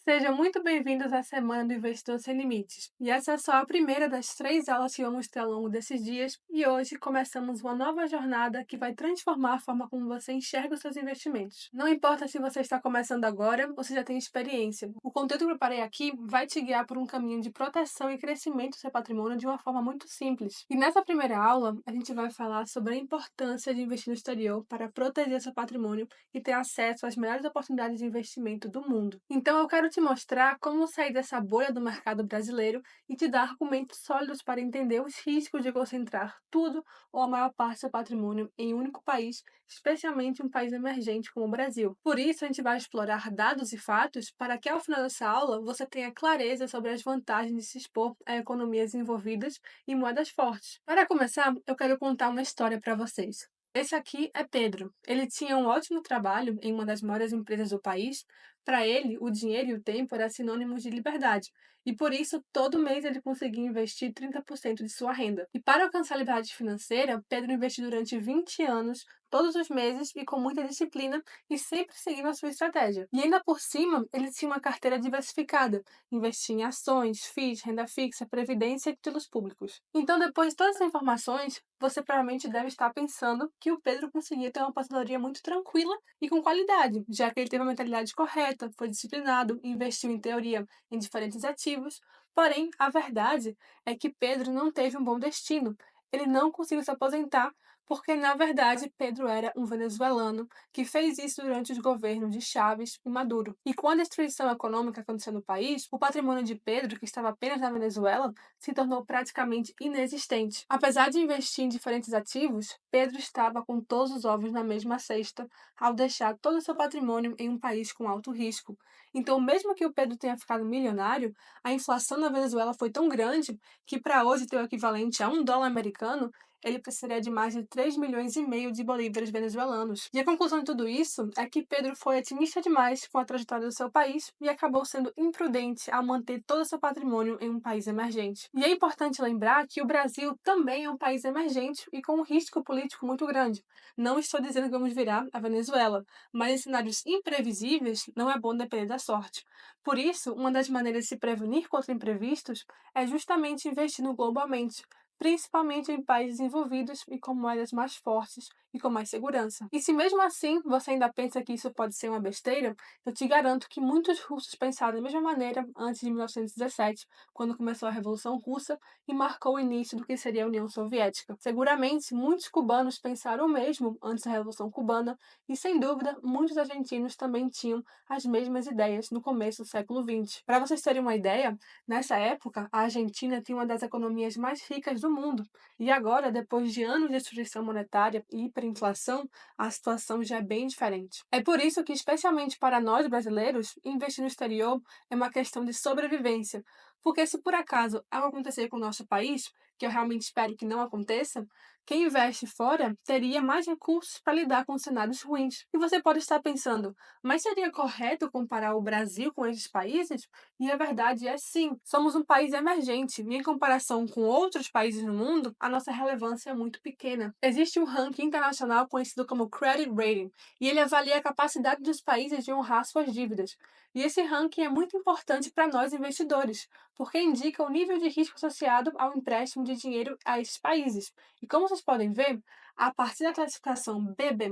Sejam muito bem-vindos à Semana do Investidor Sem Limites. E essa é só a primeira das 3 aulas que vamos ter ao longo desses dias. E hoje começamos uma nova jornada que vai transformar a forma como você enxerga os seus investimentos. Não importa se você está começando agora ou se já tem experiência, o conteúdo que eu preparei aqui vai te guiar por um caminho de proteção e crescimento do seu patrimônio de uma forma muito simples. E nessa primeira aula, a gente vai falar sobre a importância de investir no exterior para proteger seu patrimônio e ter acesso às melhores oportunidades de investimento do mundo. Então, eu quero te mostrar como sair dessa bolha do mercado brasileiro e te dar argumentos sólidos para entender os riscos de concentrar tudo ou a maior parte do seu patrimônio em um único país, especialmente um país emergente como o Brasil. Por isso, a gente vai explorar dados e fatos para que ao final dessa aula você tenha clareza sobre as vantagens de se expor a economias desenvolvidas e moedas fortes. Para começar, eu quero contar uma história para vocês. Esse aqui é Pedro. Ele tinha um ótimo trabalho em uma das maiores empresas do país. Para ele, o dinheiro e o tempo eram sinônimos de liberdade, e por isso, todo mês ele conseguia investir 30% de sua renda. E para alcançar a liberdade financeira, Pedro investiu durante 20 anos, todos os meses e com muita disciplina e sempre seguindo a sua estratégia. E ainda por cima, ele tinha uma carteira diversificada, investia em ações, FIIs, renda fixa, previdência e títulos públicos. Então, depois de todas essas informações, você provavelmente deve estar pensando que o Pedro conseguia ter uma aposentadoria muito tranquila e com qualidade, já que ele teve a mentalidade correta, foi disciplinado, investiu em teoria em diferentes ativos. Porém, a verdade é que Pedro não teve um bom destino. Ele não conseguiu se aposentar porque, na verdade, Pedro era um venezuelano que fez isso durante os governos de Chávez e Maduro. E com a destruição econômica acontecendo no país, o patrimônio de Pedro, que estava apenas na Venezuela, se tornou praticamente inexistente. Apesar de investir em diferentes ativos, Pedro estava com todos os ovos na mesma cesta ao deixar todo o seu patrimônio em um país com alto risco. Então, mesmo que o Pedro tenha ficado milionário, a inflação na Venezuela foi tão grande que, para hoje ter o equivalente a US$ 1 americano, ele precisaria de mais de 3,5 milhões de bolívares venezuelanos. E a conclusão de tudo isso é que Pedro foi otimista demais com a trajetória do seu país e acabou sendo imprudente ao manter todo o seu patrimônio em um país emergente. E é importante lembrar que o Brasil também é um país emergente e com um risco político muito grande. Não estou dizendo que vamos virar a Venezuela, mas em cenários imprevisíveis não é bom depender da sorte. Por isso, uma das maneiras de se prevenir contra imprevistos é justamente investindo globalmente, principalmente em países desenvolvidos e com moedas mais fortes e com mais segurança. E se mesmo assim você ainda pensa que isso pode ser uma besteira, eu te garanto que muitos russos pensaram da mesma maneira antes de 1917, quando começou a Revolução Russa e marcou o início do que seria a União Soviética. Seguramente, muitos cubanos pensaram o mesmo antes da Revolução Cubana e, sem dúvida, muitos argentinos também tinham as mesmas ideias no começo do século XX. Para vocês terem uma ideia, nessa época, a Argentina tinha uma das economias mais ricas do mundo. E agora, depois de anos de destruição monetária e hiperinflação, a situação já é bem diferente. É por isso que, especialmente para nós brasileiros, investir no exterior é uma questão de sobrevivência. Porque se por acaso algo acontecer com o nosso país, que eu realmente espero que não aconteça, quem investe fora teria mais recursos para lidar com cenários ruins. E você pode estar pensando, mas seria correto comparar o Brasil com esses países? E a verdade é sim, somos um país emergente e em comparação com outros países no mundo, a nossa relevância é muito pequena. Existe um ranking internacional conhecido como Credit Rating, e ele avalia a capacidade dos países de honrar suas dívidas. E esse ranking é muito importante para nós investidores, porque indica o nível de risco associado ao empréstimo de dinheiro a esses países. E como vocês podem ver, a partir da classificação BB+,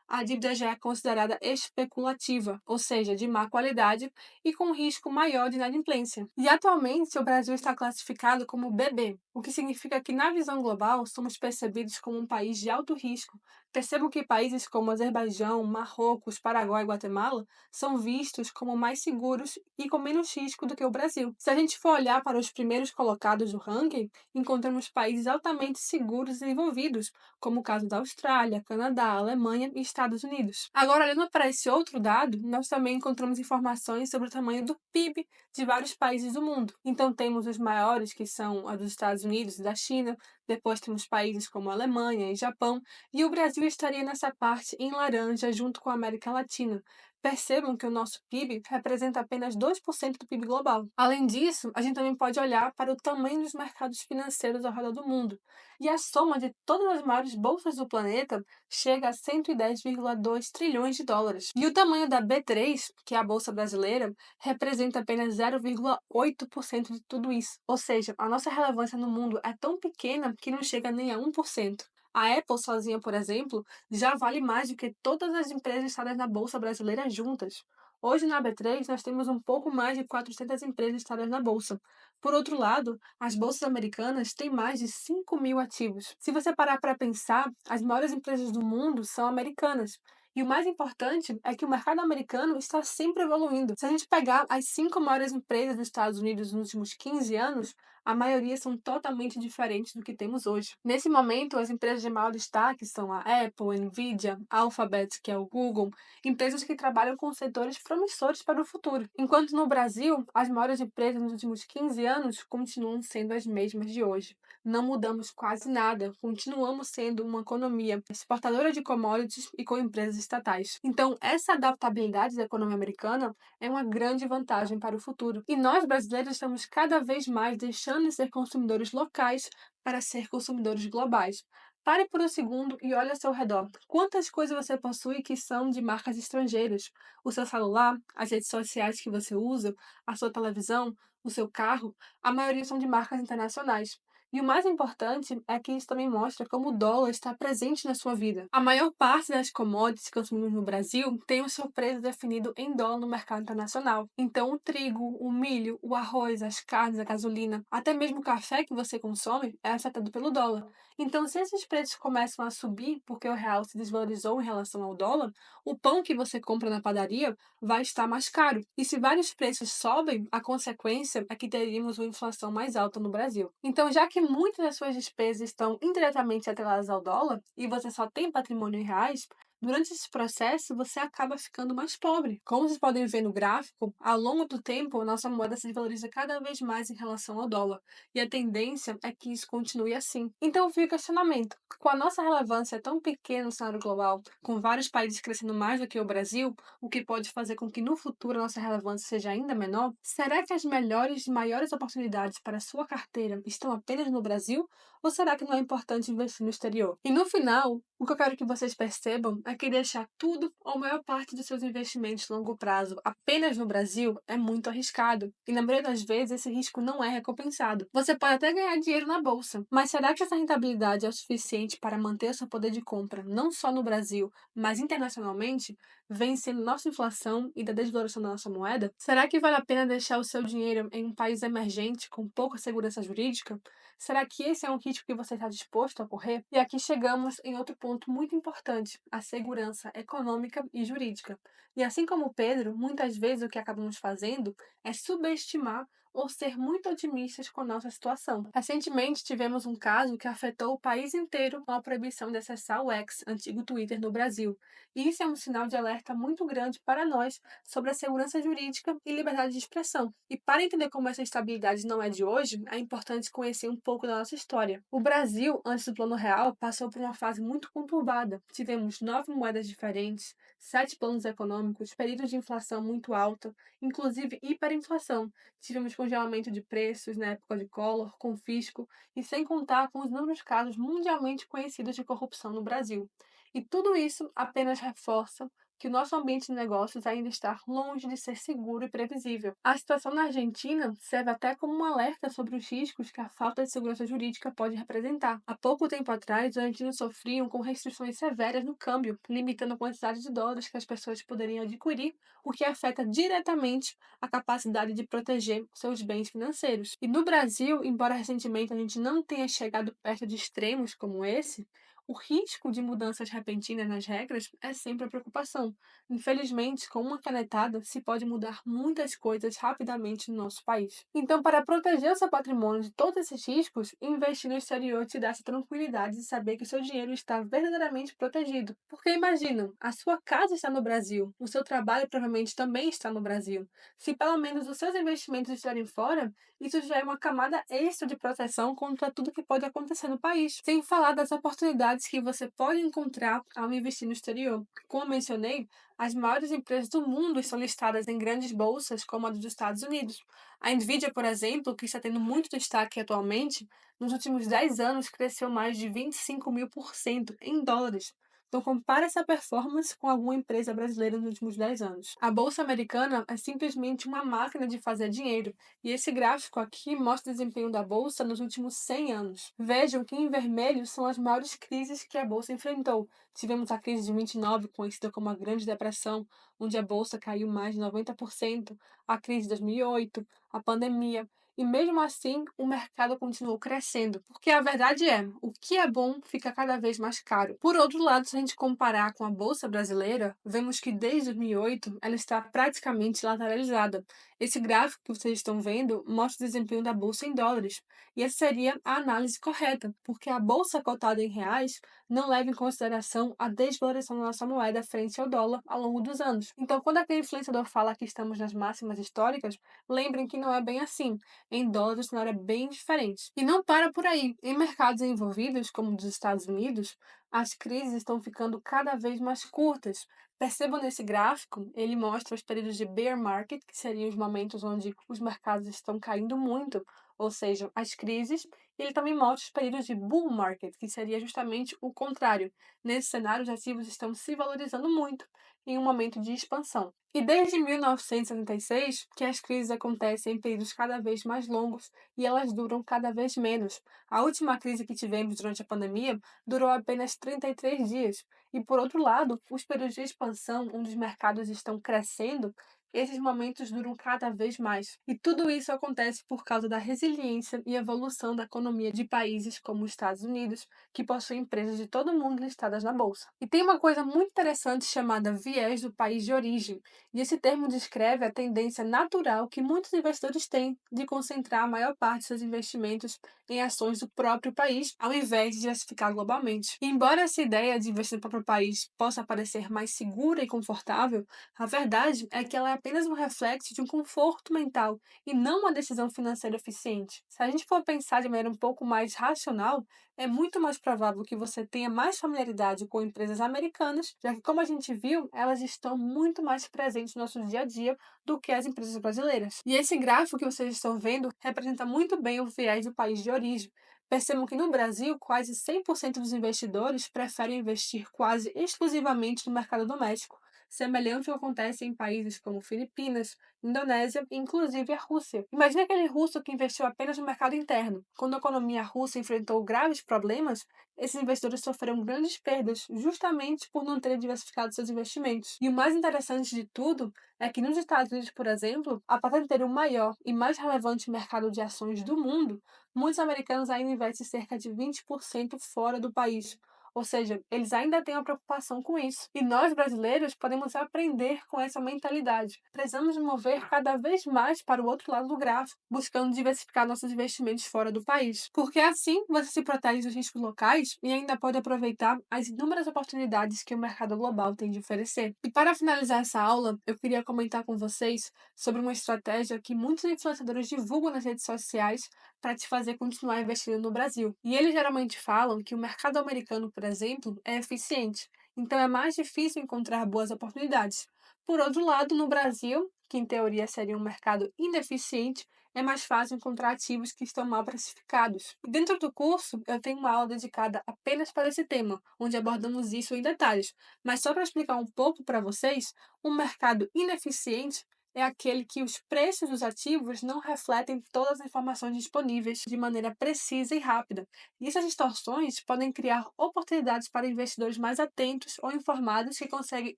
a dívida já é considerada especulativa, ou seja, de má qualidade e com risco maior de inadimplência. E atualmente o Brasil está classificado como BB, o que significa que na visão global somos percebidos como um país de alto risco. Percebam que países como Azerbaijão, Marrocos, Paraguai e Guatemala são vistos como mais seguros e com menos risco do que o Brasil. Se a gente for olhar para os primeiros colocados do ranking, encontramos países altamente seguros e desenvolvidos, como o caso da Austrália, Canadá, Alemanha e Estados Unidos. Agora, olhando para esse outro dado, nós também encontramos informações sobre o tamanho do PIB de vários países do mundo. Então, temos os maiores, que são a dos Estados Unidos e da China, depois temos países como a Alemanha e Japão, e o Brasil estaria nessa parte em laranja junto com a América Latina. Percebam que o nosso PIB representa apenas 2% do PIB global. Além disso, a gente também pode olhar para o tamanho dos mercados financeiros ao redor do mundo. E a soma de todas as maiores bolsas do planeta chega a 110,2 trilhões de dólares. E o tamanho da B3, que é a bolsa brasileira, representa apenas 0,8% de tudo isso. Ou seja, a nossa relevância no mundo é tão pequena que não chega nem a 1%. A Apple sozinha, por exemplo, já vale mais do que todas as empresas listadas na Bolsa Brasileira juntas. Hoje, na B3, nós temos um pouco mais de 400 empresas listadas na Bolsa. Por outro lado, as bolsas americanas têm mais de 5 mil ativos. Se você parar para pensar, as maiores empresas do mundo são americanas. E o mais importante é que o mercado americano está sempre evoluindo. Se a gente pegar as 5 maiores empresas dos Estados Unidos nos últimos 15 anos, a maioria são totalmente diferentes do que temos hoje. Nesse momento, as empresas de maior destaque são a Apple, Nvidia, Alphabet, que é o Google, empresas que trabalham com setores promissores para o futuro. Enquanto no Brasil, as maiores empresas nos últimos 15 anos continuam sendo as mesmas de hoje. Não mudamos quase nada, continuamos sendo uma economia exportadora de commodities e com empresas estatais. Então, essa adaptabilidade da economia americana é uma grande vantagem para o futuro. E nós, brasileiros, estamos cada vez mais deixando de ser consumidores locais para ser consumidores globais. Pare por um segundo e olhe ao seu redor. Quantas coisas você possui que são de marcas estrangeiras? O seu celular, as redes sociais que você usa, a sua televisão, o seu carro, a maioria são de marcas internacionais. E o mais importante é que isso também mostra como o dólar está presente na sua vida. A maior parte das commodities que consumimos no Brasil tem o seu preço definido em dólar no mercado internacional. Então, o trigo, o milho, o arroz, as carnes, a gasolina, até mesmo o café que você consome é afetado pelo dólar. Então, se esses preços começam a subir porque o real se desvalorizou em relação ao dólar, o pão que você compra na padaria vai estar mais caro. E se vários preços sobem, a consequência é que teríamos uma inflação mais alta no Brasil. Então, já que muitas das suas despesas estão indiretamente atreladas ao dólar e você só tem patrimônio em reais, durante esse processo você acaba ficando mais pobre. Como vocês podem ver no gráfico, ao longo do tempo, a nossa moeda se desvaloriza cada vez mais em relação ao dólar. E a tendência é que isso continue assim. Então fica o questionamento: com a nossa relevância tão pequena no cenário global, com vários países crescendo mais do que o Brasil, o que pode fazer com que no futuro a nossa relevância seja ainda menor, será que as melhores e maiores oportunidades para a sua carteira estão apenas no Brasil? Ou será que não é importante investir no exterior? E no final, o que eu quero que vocês percebam é que deixar tudo ou a maior parte dos seus investimentos de longo prazo apenas no Brasil é muito arriscado. E na maioria das vezes esse risco não é recompensado. Você pode até ganhar dinheiro na bolsa, mas será que essa rentabilidade é o suficiente para manter seu poder de compra não só no Brasil, mas internacionalmente, vencendo nossa inflação e da desvalorização da nossa moeda? Será que vale a pena deixar o seu dinheiro em um país emergente com pouca segurança jurídica? Será que esse é um risco que você está disposto a correr? E aqui chegamos em outro ponto muito importante: a segurança econômica e jurídica. E assim como Pedro, muitas vezes o que acabamos fazendo é subestimar ou ser muito otimistas com a nossa situação. Recentemente tivemos um caso que afetou o país inteiro com a proibição de acessar o X, antigo Twitter, no Brasil. E isso é um sinal de alerta muito grande para nós sobre a segurança jurídica e liberdade de expressão. E para entender como essa estabilidade não é de hoje, é importante conhecer um pouco da nossa história. O Brasil, antes do Plano Real, passou por uma fase muito conturbada. Tivemos 9 moedas diferentes, 7 planos econômicos, períodos de inflação muito alta, inclusive hiperinflação. Tivemos congelamento de preços na época de Collor, confisco, e sem contar com os inúmeros casos mundialmente conhecidos de corrupção no Brasil. E tudo isso apenas reforça que o nosso ambiente de negócios ainda está longe de ser seguro e previsível. A situação na Argentina serve até como um alerta sobre os riscos que a falta de segurança jurídica pode representar. Há pouco tempo atrás, os argentinos sofriam com restrições severas no câmbio, limitando a quantidade de dólares que as pessoas poderiam adquirir, o que afeta diretamente a capacidade de proteger seus bens financeiros. E no Brasil, embora recentemente a gente não tenha chegado perto de extremos como esse, o risco de mudanças repentinas nas regras é sempre a preocupação. Infelizmente, com uma canetada, se pode mudar muitas coisas rapidamente no nosso país. Então, para proteger o seu patrimônio de todos esses riscos, investir no exterior te dá essa tranquilidade de saber que o seu dinheiro está verdadeiramente protegido. Porque imagina, a sua casa está no Brasil, o seu trabalho provavelmente também está no Brasil. Se pelo menos os seus investimentos estiverem fora, isso já é uma camada extra de proteção contra tudo que pode acontecer no país. Sem falar das oportunidades oportunidades que você pode encontrar ao investir no exterior. Como eu mencionei, as maiores empresas do mundo estão listadas em grandes bolsas, como a dos Estados Unidos. A Nvidia, por exemplo, que está tendo muito destaque atualmente, nos últimos 10 anos cresceu mais de 25.000% em dólares. Então, compare essa performance com alguma empresa brasileira nos últimos 10 anos. A Bolsa Americana é simplesmente uma máquina de fazer dinheiro, e esse gráfico aqui mostra o desempenho da Bolsa nos últimos 100 anos. Vejam que em vermelho são as maiores crises que a Bolsa enfrentou. Tivemos a crise de 29, conhecida como a Grande Depressão, onde a Bolsa caiu mais de 90%, a crise de 2008, a pandemia. E mesmo assim, o mercado continuou crescendo, porque a verdade é, o que é bom fica cada vez mais caro. Por outro lado, se a gente comparar com a bolsa brasileira, vemos que desde 2008 ela está praticamente lateralizada. Esse gráfico que vocês estão vendo mostra o desempenho da bolsa em dólares, e essa seria a análise correta, porque a bolsa cotada em reais não leva em consideração a desvalorização da nossa moeda frente ao dólar ao longo dos anos. Então, quando aquele influenciador fala que estamos nas máximas históricas, lembrem que não é bem assim. Em dólares, o cenário é bem diferente. E não para por aí. Em mercados envolvidos, como o dos Estados Unidos, as crises estão ficando cada vez mais curtas. Percebam nesse gráfico, ele mostra os períodos de bear market, que seriam os momentos onde os mercados estão caindo muito, ou seja, as crises, e ele também mostra os períodos de bull market, que seria justamente o contrário. Nesse cenário, os ativos estão se valorizando muito em um momento de expansão. E desde 1976 que as crises acontecem em períodos cada vez mais longos e elas duram cada vez menos. A última crise que tivemos durante a pandemia durou apenas 33 dias. E por outro lado, os períodos de expansão, onde os mercados estão crescendo, esses momentos duram cada vez mais. E tudo isso acontece por causa da resiliência e evolução da economia de países como os Estados Unidos, que possuem empresas de todo o mundo listadas na bolsa. E tem uma coisa muito interessante chamada viés do país de origem. E esse termo descreve a tendência natural que muitos investidores têm de concentrar a maior parte de seus investimentos em ações do próprio país, ao invés de diversificar globalmente. E embora essa ideia de investir no próprio país possa parecer mais segura e confortável, a verdade é que ela é apenas um reflexo de um conforto mental e não uma decisão financeira eficiente. Se a gente for pensar de maneira um pouco mais racional, é muito mais provável que você tenha mais familiaridade com empresas americanas, já que, como a gente viu, elas estão muito mais presentes no nosso dia a dia do que as empresas brasileiras. E esse gráfico que vocês estão vendo representa muito bem o viés do país de origem. Percebam que no Brasil, quase 100% dos investidores preferem investir quase exclusivamente no mercado doméstico, semelhante ao que acontece em países como Filipinas, Indonésia e inclusive a Rússia. Imagina aquele russo que investiu apenas no mercado interno. Quando a economia russa enfrentou graves problemas, esses investidores sofreram grandes perdas, justamente por não terem diversificado seus investimentos. E o mais interessante de tudo é que nos Estados Unidos, por exemplo, apesar de ter o maior e mais relevante mercado de ações do mundo, muitos americanos ainda investem cerca de 20% fora do país. Ou seja, eles ainda têm uma preocupação com isso. E nós, brasileiros, podemos aprender com essa mentalidade. Precisamos mover cada vez mais para o outro lado do gráfico, buscando diversificar nossos investimentos fora do país. Porque assim você se protege dos riscos locais e ainda pode aproveitar as inúmeras oportunidades que o mercado global tem de oferecer. E para finalizar essa aula, eu queria comentar com vocês sobre uma estratégia que muitos influenciadores divulgam nas redes sociais para te fazer continuar investindo no Brasil. E eles geralmente falam que o mercado americano, por exemplo, é eficiente, então é mais difícil encontrar boas oportunidades. Por outro lado, no Brasil, que em teoria seria um mercado ineficiente, é mais fácil encontrar ativos que estão mal precificados. E dentro do curso, eu tenho uma aula dedicada apenas para esse tema, onde abordamos isso em detalhes. Mas só para explicar um pouco para vocês, um mercado ineficiente é aquele que os preços dos ativos não refletem todas as informações disponíveis de maneira precisa e rápida. E essas distorções podem criar oportunidades para investidores mais atentos ou informados que conseguem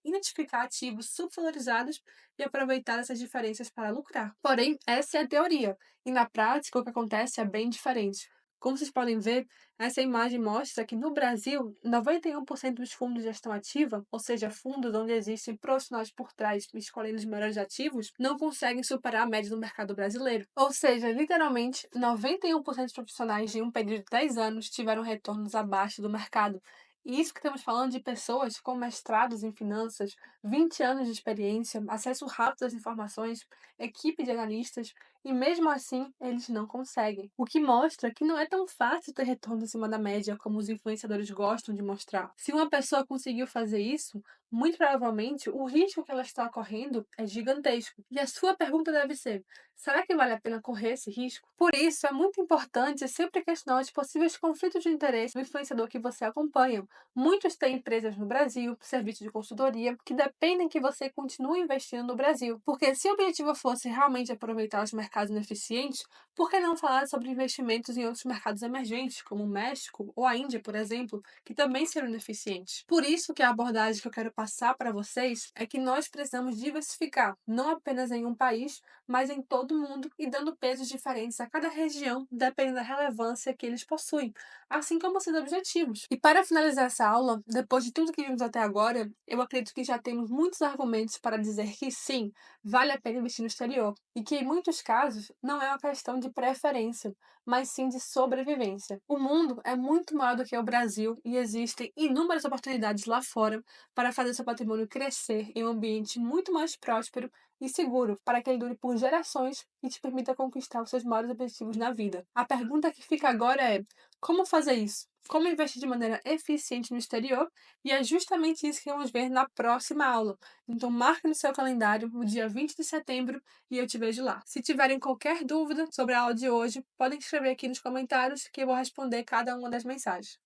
identificar ativos subvalorizados e aproveitar essas diferenças para lucrar. Porém, essa é a teoria, e na prática o que acontece é bem diferente. Como vocês podem ver, essa imagem mostra que no Brasil, 91% dos fundos de gestão ativa, ou seja, fundos onde existem profissionais por trás escolhendo os melhores ativos, não conseguem superar a média do mercado brasileiro. Ou seja, literalmente, 91% dos profissionais de um período de 10 anos tiveram retornos abaixo do mercado. E isso que estamos falando de pessoas com mestrados em finanças, 20 anos de experiência, acesso rápido às informações, equipe de analistas, e mesmo assim eles não conseguem. O que mostra que não é tão fácil ter retorno acima da média como os influenciadores gostam de mostrar. Se uma pessoa conseguiu fazer isso, muito provavelmente o risco que ela está correndo é gigantesco. E a sua pergunta deve ser: será que vale a pena correr esse risco? Por isso, é muito importante sempre questionar os possíveis conflitos de interesse do influenciador que você acompanha. Muitos têm empresas no Brasil, serviços de consultoria, que dependem que você continue investindo no Brasil. Porque se o objetivo fosse realmente aproveitar os mercados ineficientes, por que não falar sobre investimentos em outros mercados emergentes, como o México ou a Índia, por exemplo, que também serão ineficientes? Por isso que a abordagem que eu quero passar para vocês é que nós precisamos diversificar, não apenas em um país, mas em todo o mundo e dando pesos diferentes a cada região, dependendo da relevância que eles possuem, assim como seus objetivos. E para finalizar essa aula, depois de tudo que vimos até agora, eu acredito que já temos muitos argumentos para dizer que sim, vale a pena investir no exterior, e que em muitos casos não é uma questão de preferência, mas sim de sobrevivência. O mundo é muito maior do que o Brasil e existem inúmeras oportunidades lá fora para fazer seu patrimônio crescer em um ambiente muito mais próspero e seguro para que ele dure por gerações e te permita conquistar os seus maiores objetivos na vida. A pergunta que fica agora é: como fazer isso? Como investir de maneira eficiente no exterior? E é justamente isso que vamos ver na próxima aula. Então, marque no seu calendário o dia 20 de setembro e eu te vejo lá. Se tiverem qualquer dúvida sobre a aula de hoje, podem escrever aqui nos comentários que eu vou responder cada uma das mensagens.